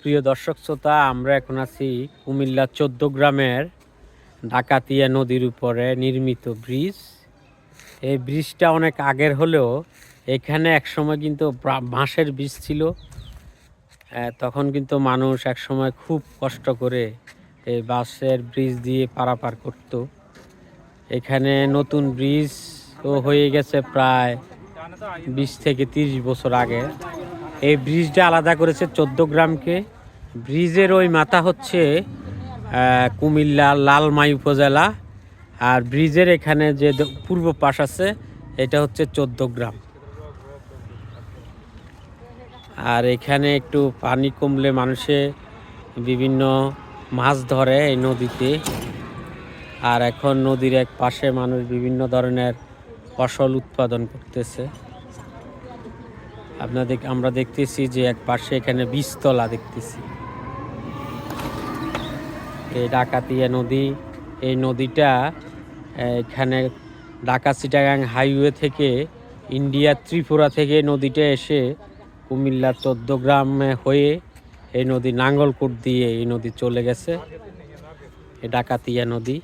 প্রিয় দর্শক শ্রোতা, আমরা এখন আছি কুমিল্লা ১৪ গ্রামের ডাকাতিয়া নদীর উপরে নির্মিত ব্রিজ। এই ব্রিজটা অনেক আগের হলেও এখানে একসময় কিন্তু বাঁশের ব্রিজ ছিল। তখন কিন্তু মানুষ একসময় খুব কষ্ট করে এই বাঁশের ব্রিজ দিয়ে পারাপার করত। এখানে নতুন ব্রিজ হয়ে গেছে প্রায় ২০ থেকে ৩০ বছর আগে। এই ব্রিজটা আলাদা করেছে ১৪ গ্রামকে। ব্রিজের ওই মাথা হচ্ছে কুমিল্লা লালমাই উপজেলা, আর ব্রিজের এখানে যে পূর্ব পাশ আছে এটা হচ্ছে ১৪ গ্রাম। আর এখানে একটু পানি কমলে মানুষে বিভিন্ন মাছ ধরে এই নদীতে। আর এখন নদীর এক পাশে মানুষ বিভিন্ন ধরনের ফসল উৎপাদন করতেছে। আমরা দেখতেছি যে এক পাশে এখানে বীজতলা দেখতেছি। এই ডাকাতিয়া নদী, এই নদীটা এখানে ঢাকা চিটাগাং হাইওয়ে থেকে ইন্ডিয়া ত্রিপুরা থেকে নদীটা এসে কুমিল্লা ১৪ গ্রামে হয়ে এই নদী নাঙ্গলকোট দিয়ে এই নদী চলে গেছে, এই ডাকাতিয়া নদী।